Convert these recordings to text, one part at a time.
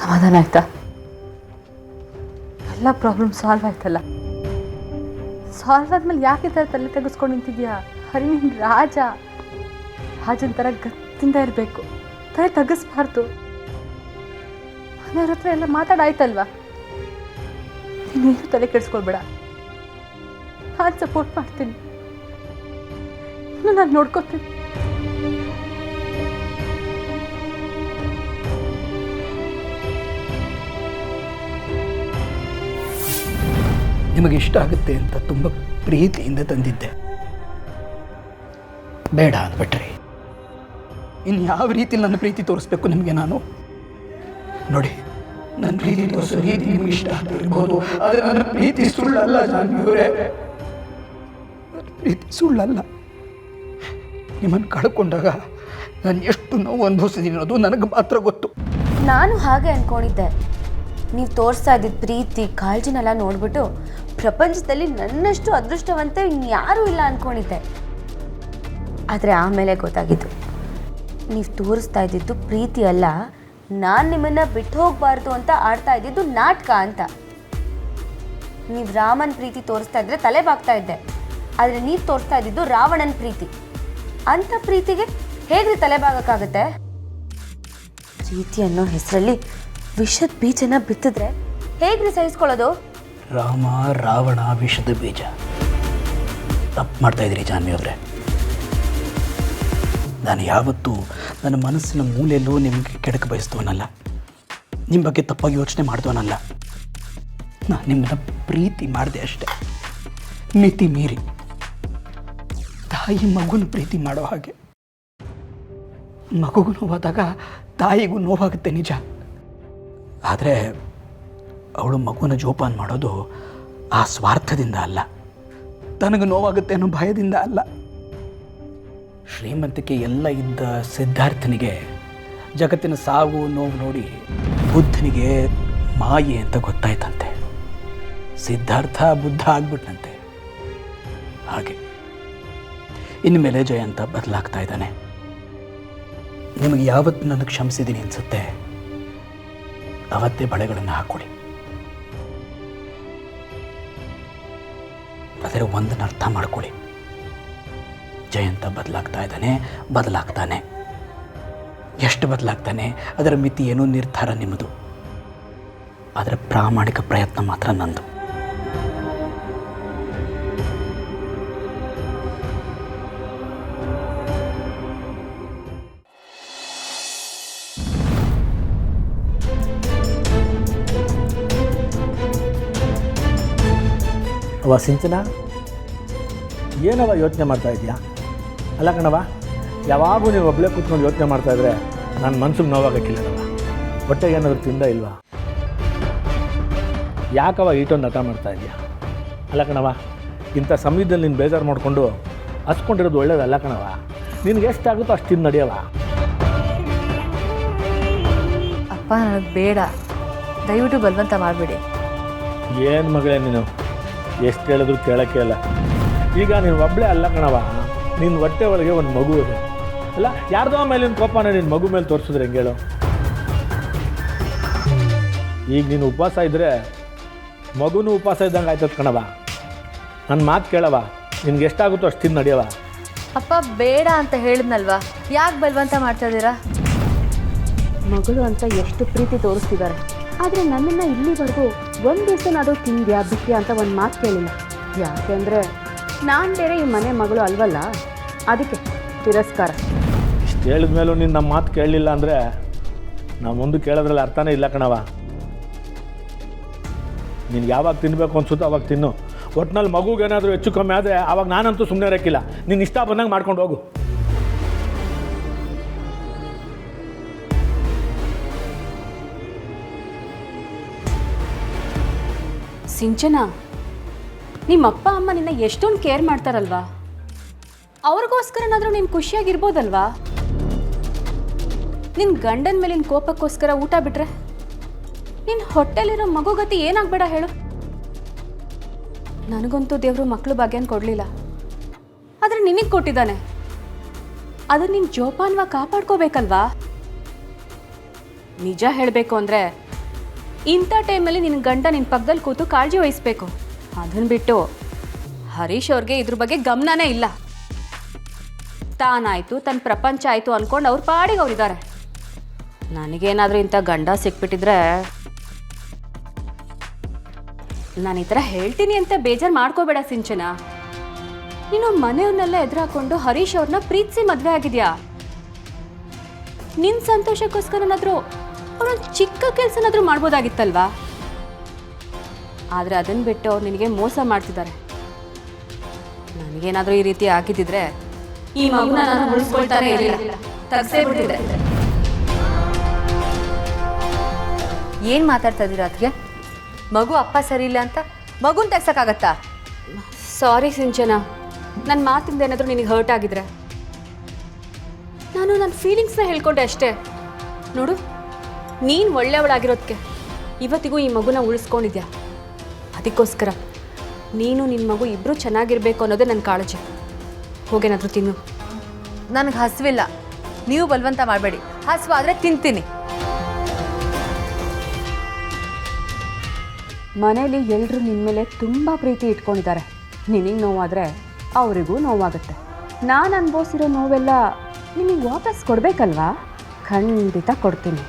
ಸಮಾಧಾನ ಆಯ್ತಾ? ಎಲ್ಲ ಪ್ರಾಬ್ಲಮ್ ಸಾಲ್ವ್ ಆಯ್ತಲ್ಲ? ಸಾಲ್ವ್ ಆದ್ಮೇಲೆ ಯಾಕೆ ಈ ಥರ ತಲೆ ತೆಗೆಸ್ಕೊಂಡು ನಿಂತಿದ್ಯಾ? ಹರಿ ನೀನು ರಾಜನ ಥರ ಗತ್ತಿಂದ ಇರಬೇಕು, ತಲೆ ತಗ್ಗಿಸ್ಬಾರ್ದು. ಮನೆಯವ್ರ ಹತ್ರ ಎಲ್ಲ ಮಾತಾಡಾಯ್ತಲ್ವಾ? ನೀನೇನು ತಲೆ ಕೆಡಿಸ್ಕೊಳ್ಬೇಡ, ನಾನು ಸಪೋರ್ಟ್ ಮಾಡ್ತೀನಿ, ನಾನು ನೋಡ್ಕೋತೀನಿ. ನಿಮಗೆ ಇಷ್ಟ ಆಗುತ್ತೆ ಅಂತ ತುಂಬ ಪ್ರೀತಿಯಿಂದ ತಂದಿದ್ದೆ, ಬೇಡ ಅಂದ್ಬಿಟ್ರಿ. ಇನ್ನು ಯಾವ ರೀತಿ ನನ್ನ ಪ್ರೀತಿ ತೋರಿಸ್ಬೇಕು ನಿಮಗೆ ನಾನು? ನೋಡಿ, ನನ್ನ ಪ್ರೀತಿ ತೋರಿಸೋ ರೀತಿ ನಿಮಗೆ ಇಷ್ಟ ಅಂತ ಇರ್ಬೋದು, ಆದರೆ ನನ್ನ ಪ್ರೀತಿ ಸುಳ್ಳಲ್ಲ ಜಾನ್ವಿಯವರೇ. ಪ್ರೀತಿ ಸುಳ್ಳಲ್ಲ. ನಿಮ್ಮನ್ನು ಕಳ್ಕೊಂಡಾಗ ನಾನು ಎಷ್ಟು ನೋವು ಅನುಭವಿಸಿದ್ದೀನಿ ಅನ್ನೋದು ನನಗೆ ಮಾತ್ರ ಗೊತ್ತು. ನಾನು ಹಾಗೆ ಅಂದ್ಕೊಂಡಿದ್ದೆ. ನೀವು ತೋರಿಸ್ತಾ ಇದ್ದಿದ್ದ ಪ್ರೀತಿ ಕಾಳಜಿನೆಲ್ಲ ನೋಡ್ಬಿಟ್ಟು ಪ್ರಪಂಚದಲ್ಲಿ ನನ್ನಷ್ಟು ಅದೃಷ್ಟವಂತ ಇನ್ಯಾರೂ ಇಲ್ಲ ಅಂದ್ಕೊಂಡಿದ್ದೆ. ಆದರೆ ಆಮೇಲೆ ಗೊತ್ತಾಗಿದ್ದು, ನೀವು ತೋರಿಸ್ತಾ ಇದ್ದಿದ್ದು ಪ್ರೀತಿ ಅಲ್ಲ, ನಾನು ನಿಮ್ಮನ್ನು ಬಿಟ್ಟು ಹೋಗಬಾರ್ದು ಅಂತ ಆಡ್ತಾ ಇದ್ದಿದ್ದು ನಾಟಕ ಅಂತ. ನೀವು ರಾಮನ ಪ್ರೀತಿ ತೋರಿಸ್ತಾ ಇದ್ರೆ ತಲೆ ಬಾಗ್ತಾ ಇದ್ದೆ, ಆದರೆ ನೀವು ತೋರಿಸ್ತಾ ಇದ್ದಿದ್ದು ರಾವಣನ ಪ್ರೀತಿ. ಅಂಥ ಪ್ರೀತಿಗೆ ಹೇಗ್ರಿ ತಲೆ ಬಾಗಕ್ಕಾಗತ್ತೆ? ಪ್ರೀತಿ ಅನ್ನೋ ಹೆಸರಲ್ಲಿ ವಿಷದ ಬೀಜನ ಬಿತ್ತಿದ್ರೆ ಹೇಗ್ರಿ ಸಹಿಸ್ಕೊಳ್ಳೋದು? ರಾಮ ರಾವಣ ವಿಷದ ಬೀಜ. ತಪ್ಪು ಮಾಡ್ತಾ ಇದ್ದೀರಿ ಜಾನ್ವಿ ಅವರೇ. ನಾನು ಯಾವತ್ತೂ ನನ್ನ ಮನಸ್ಸಿನ ಮೂಲೆಯಲ್ಲೂ ನಿಮಗೆ ಕೆಡಕ ಬಯಸ್ತವನಲ್ಲ, ನಿಮ್ಮ ಬಗ್ಗೆ ತಪ್ಪಾಗಿ ಯೋಚನೆ ಮಾಡಿದವನಲ್ಲ. ನಾನು ನಿಮ್ಮನ್ನ ಪ್ರೀತಿ ಮಾಡಿದೆ ಅಷ್ಟೆ, ಮಿತಿ ಮೀರಿ. ತಾಯಿ ಮಗುನ ಪ್ರೀತಿ ಮಾಡೋ ಹಾಗೆ. ಮಗುಗೂ ನೋವಾದಾಗ ತಾಯಿಗೂ ನೋವಾಗುತ್ತೆ ನಿಜ, ಆದರೆ ಅವಳು ಮಗುನ ಜೋಪಾನ ಮಾಡೋದು ಆ ಸ್ವಾರ್ಥದಿಂದ ಅಲ್ಲ, ತನಗೆ ನೋವಾಗುತ್ತೆ ಅನ್ನೋ ಭಯದಿಂದ ಅಲ್ಲ. ಶ್ರೀಮಂತಿಕೆ ಎಲ್ಲ ಇದ್ದ ಸಿದ್ಧಾರ್ಥನಿಗೆ ಜಗತ್ತಿನ ಸಾವು ನೋವು ನೋಡಿ ಬುದ್ಧನಿಗೆ ಮಾಯೆ ಅಂತ ಗೊತ್ತಾಯ್ತಂತೆ. ಸಿದ್ಧಾರ್ಥ ಬುದ್ಧ ಆಗ್ಬಿಟ್ನಂತೆ. ಹಾಗೆ ಇನ್ಮೇಲೆ ಜಯಂತ ಬದಲಾಗ್ತಾ ಇದ್ದಾನೆ. ನಿಮಗೆ ಯಾವತ್ತು ನಾನು ಕ್ಷಮಿಸಿದ್ದೀನಿ ಅನಿಸುತ್ತೆ, ಅವತ್ತೇ ಬಳೆಗಳನ್ನು ಹಾಕ್ಕೊಳ್ಳಿ. ಆದರೆ ಒಂದನ್ನು ಅರ್ಥ ಮಾಡ್ಕೊಳ್ಳಿ, ಜಯಂತ ಬದಲಾಗ್ತಾನೆ. ಎಷ್ಟು ಬದಲಾಗ್ತಾನೆ ಅದರ ಮಿತಿ ಏನೋ ನಿರ್ಧಾರ ನಿಮ್ಮದು, ಅದರ ಪ್ರಾಮಾಣಿಕ ಪ್ರಯತ್ನ ಮಾತ್ರ ನಂದು. ಅವ ಸಿಂಚನ, ಏನವ ಯೋಚನೆ ಮಾಡ್ತಾ ಇದೆಯಾ? ಅಲ್ಲ ಕಣವ, ಯಾವಾಗೂ ನೀವು ಒಬ್ಬಳೇ ಕೂತ್ಕೊಂಡು ಯೋಚನೆ ಮಾಡ್ತಾಯಿದ್ರೆ ನನ್ನ ಮನ್ಸಿಗೆ ನೋವಾಗಕ್ಕಿಲ್ಲವ. ಹೊಟ್ಟೆಗೆ ಏನಾದರೂ ತಿಂದ ಇಲ್ವಾ? ಯಾಕವ ಈಟೊಂದು ಹಠ ಮಾಡ್ತಾ ಇದೆಯಾ? ಅಲ್ಲ ಕಣವ, ಇಂಥ ಸಮಯದಲ್ಲಿ ನೀನು ಬೇಜಾರು ಮಾಡಿಕೊಂಡು ಹಸ್ಕೊಂಡಿರೋದು ಒಳ್ಳೇದಲ್ಲ ಕಣವ. ನಿನಗೆ ಎಷ್ಟಾಗುತ್ತೋ ಅಷ್ಟು ತಿಂದು ನಡೆಯವ. ಅಪ್ಪ, ನನಗೆ ಬೇಡ, ದಯವಿಟ್ಟು ಬಲವಂತ ಮಾಡಬೇಡಿ. ಏನು ಮಗಳೇ ನೀನು, ಎಷ್ಟು ಹೇಳಿದ್ರು ಕೇಳೋಕ್ಕೆ ಅಲ್ಲ. ಈಗ ನೀನು ಒಬ್ಬಳೇ ಅಲ್ಲ ಕಣವ, ನಿನ್ನ ಹೊಟ್ಟೆ ಒಳಗೆ ಒಂದು ಮಗು ಇದೆ ಅಲ್ಲ. ಯಾರ್ದೋ ಮೇಲಿನ ಕೋಪನ ನಿನ್ನ ಮಗು ಮೇಲೆ ತೋರಿಸಿದ್ರೆ ಹೆಂಗೆ ಹೇಳು? ಈಗ ನೀನು ಉಪವಾಸ ಇದ್ದರೆ ಮಗುನೂ ಉಪವಾಸ ಇದ್ದಂಗೆ ಆಯ್ತದ ಕಣವ. ನನ್ನ ಮಾತು ಕೇಳವ, ನಿನ್ಗೆ ಎಷ್ಟಾಗುತ್ತೋ ಅಷ್ಟು ತಿಂದು ನಡೆಯವ. ಅಪ್ಪ, ಬೇಡ ಅಂತ ಹೇಳಿದ್ನಲ್ವಾ, ಯಾಕೆ ಬಲವಂತ ಮಾಡ್ತಾ ಇದ್ದೀರಾ? ಮಗಳು ಅಂತ ಎಷ್ಟು ಪ್ರೀತಿ ತೋರಿಸ್ತಿದ್ದಾರೆ, ಆದರೆ ನನ್ನನ್ನು ಇಲ್ಲಿವರೆಗೂ ಒಂದು ದಿವಸನಾದರೂ ತಿಂದ್ಯಾ ಬಿಟ್ಟ್ಯಾ ಅಂತ ಒಂದು ಮಾತು ಕೇಳಿಲ್ಲ. ಯಾಕೆಂದರೆ ನಾನು ಬೇರೆ ಈ ಮನೆ ಮಗಳು ಅಲ್ವಲ್ಲ, ಅದಕ್ಕೆ ತಿರಸ್ಕಾರ. ಇಷ್ಟು ಹೇಳಿದ ಮೇಲೂ ನೀನು ನಮ್ಮ ಮಾತು ಕೇಳಲಿಲ್ಲ ಅಂದರೆ ನಾವು ಮುಂದೆ ಕೇಳೋದ್ರಲ್ಲಿ ಅರ್ಥನೇ ಇಲ್ಲ ಕಣವ. ನೀನು ಯಾವಾಗ ತಿನ್ನಬೇಕು ಅನ್ಸುತ್ತೋ ಅವಾಗ ತಿನ್ನು. ಒಟ್ಟಿನಲ್ಲಿ ಮಗುಗೇನಾದರೂ ಹೆಚ್ಚು ಕಮ್ಮಿ ಆದರೆ ಆವಾಗ ನಾನಂತೂ ಸುಮ್ಮನೆ ಇರೋಕ್ಕಿಲ್ಲ. ನೀನು ಇಷ್ಟ ಬಂದಂಗೆ ಮಾಡ್ಕೊಂಡು ಹೋಗು. ಸಿಂಚನ, ನಿಮ್ಮ ಅಪ್ಪ ಅಮ್ಮ ನಿನ್ನ ಎಷ್ಟೊಂದು ಕೇರ್ ಮಾಡ್ತಾರಲ್ವಾ, ಅವ್ರಿಗೋಸ್ಕರನಾದರೂ ನೀನು ಖುಷಿಯಾಗಿರ್ಬೋದಲ್ವಾ? ನಿನ್ನ ಗಂಡನ ಮೇಲಿನ ಕೋಪಕ್ಕೋಸ್ಕರ ಊಟ ಬಿಟ್ರೆ ನಿನ್ನ ಹೊಟ್ಟೆಲಿರೋ ಮಗು ಗತಿ ಏನಾಗಬೇಡ ಹೇಳು? ನನಗಂತೂ ದೇವರು ಮಕ್ಕಳು ಭಾಗ್ಯನ ಕೊಡಲಿಲ್ಲ, ಆದರೆ ನಿನಗೆ ಕೊಟ್ಟಿದ್ದಾನೆ. ಅದನ್ನು ನೀನು ಜೋಪಾನವಾಗಿ ಕಾಪಾಡ್ಕೋಬೇಕಲ್ವಾ? ನಿಜ ಹೇಳಬೇಕು ಅಂದರೆ ಇಂಥ ಟೈಮಲ್ಲಿ ನಿನ್ನ ಗಂಡ ನಿನ್ನ ಪಕ್ಕದಲ್ಲಿ ಕೂತು ಕಾಳಜಿ ವಹಿಸ್ಬೇಕು. ಅದನ್ನು ಬಿಟ್ಟು ಹರೀಶ್ ಅವ್ರಿಗೆ ಇದ್ರ ಬಗ್ಗೆ ಗಮನನೇ ಇಲ್ಲ. ತಾನಾಯಿತು ತನ್ನ ಪ್ರಪಂಚ ಆಯಿತು ಅಂದ್ಕೊಂಡು ಅವ್ರ ಪಾಡಿಗೆ ಅವರಿದ್ದಾರೆ. ನನಗೇನಾದರೂ ಇಂಥ ಗಂಡ ಸಿಕ್ಬಿಟ್ಟಿದ್ರೆ ನಾನು ಈ ಥರ ಹೇಳ್ತೀನಿ ಅಂತ ಬೇಜಾರು ಮಾಡ್ಕೋಬೇಡ ಸಿಂಚನ. ನೀನು ಮನೆಯವ್ರನ್ನೆಲ್ಲ ಎದುರಾಕೊಂಡು ಹರೀಶ್ ಅವ್ರನ್ನ ಪ್ರೀತಿಸಿ ಮದುವೆ ಆಗಿದ್ಯಾ. ನಿನ್ನ ಸಂತೋಷಕ್ಕೋಸ್ಕರನಾದರೂ ಅವರೊಂದು ಚಿಕ್ಕ ಕೆಲಸನಾದರೂ ಮಾಡ್ಬೋದಾಗಿತ್ತಲ್ವಾ. ಆದರೆ ಅದನ್ನು ಬಿಟ್ಟು ಅವ್ರು ನಿನಗೆ ಮೋಸ ಮಾಡ್ತಿದ್ದಾರೆ. ನನಗೇನಾದರೂ ಈ ರೀತಿ ಆಗಿದ್ದಿದ್ರೆ ಈ ಮಗುನ ನಾನು ಉಳಿಸ್ಕೊಳ್ತಾನೆ ಇರಲಿಲ್ಲ, ತಗ್ಸೇ ಬಿಟ್ಟಿದ್ದೆ. ಏನು ಮಾತಾಡ್ತಾ ಇದ್ದೀರಾ ಅದಕ್ಕೆ? ಮಗು ಅಪ್ಪ ಸರಿ ಇಲ್ಲ ಅಂತ ಮಗುನ ತೆಗ್ಸೋಕ್ಕಾಗತ್ತಾ? ಸಾರಿ ಸಿಂಚನ, ನನ್ನ ಮಾತಿಂದ ಏನಾದರೂ ನಿನಗೆ ಹರ್ಟ್ ಆಗಿದ್ರೆ. ನಾನು ನನ್ನ ಫೀಲಿಂಗ್ಸ್ನ ಹೇಳ್ಕೊಂಡೆ ಅಷ್ಟೇ. ನೋಡು, ನೀನು ಒಳ್ಳೆಯವಳಾಗಿರೋದಕ್ಕೆ ಇವತ್ತಿಗೂ ಈ ಮಗುನ ಉಳಿಸ್ಕೊಂಡಿದ್ಯಾ. ಅದಕ್ಕೋಸ್ಕರ ನೀನು ನಿನ್ನ ಮಗು ಇಬ್ಬರೂ ಚೆನ್ನಾಗಿರಬೇಕು ಅನ್ನೋದೇ ನನ್ನ ಕಾಳಜಿ. ಹೋಗೇನಾದರೂ ತಿನ್ನು. ನನಗೆ ಹಸಿವಿಲ್ಲ, ನೀವು ಬಲವಂತ ಮಾಡಬೇಡಿ. ಹಸಿವಾದರೆ ತಿಂತೀನಿ. ಮನೇಲಿ ಎಲ್ಲರೂ ನಿನ್ನ ಮೇಲೆ ತುಂಬ ಪ್ರೀತಿ ಇಟ್ಕೊಂಡಿದ್ದಾರೆ. ನಿನಗೆ ನೋವಾದರೆ ಅವರಿಗೂ ನೋವಾಗುತ್ತೆ. ನಾನು ಅನುಭವಿಸಿರೋ ನೋವೆಲ್ಲ ನಿಮಗೆ ವಾಪಸ್ ಕೊಡಬೇಕಲ್ವಾ? ಖಂಡಿತ ಕೊಡ್ತೀನಿ.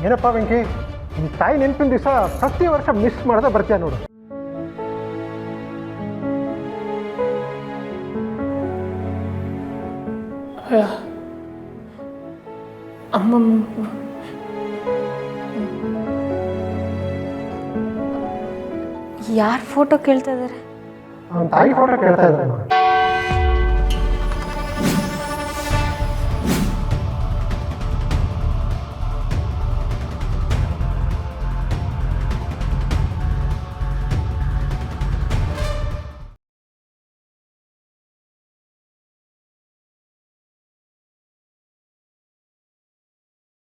ಏನಪ್ಪ ವೆಂಕಿ, ನಿಮ್ಮ ತಾಯಿ ನೆನಪಿನ ದಿವಸ ಪ್ರತಿ ವರ್ಷ ಮಿಸ್ ಮಾಡದೆ ಬರ್ತೀಯ ನೋಡು. ಯಾರ ಫೋಟೋ ಕೇಳ್ತಾ ಇದ್ದಾರೆ? ಅವನ ತಾಯಿ ಫೋಟೋ ಕೇಳ್ತಾ ಇದ್ದಾರೆ ನೋಡು.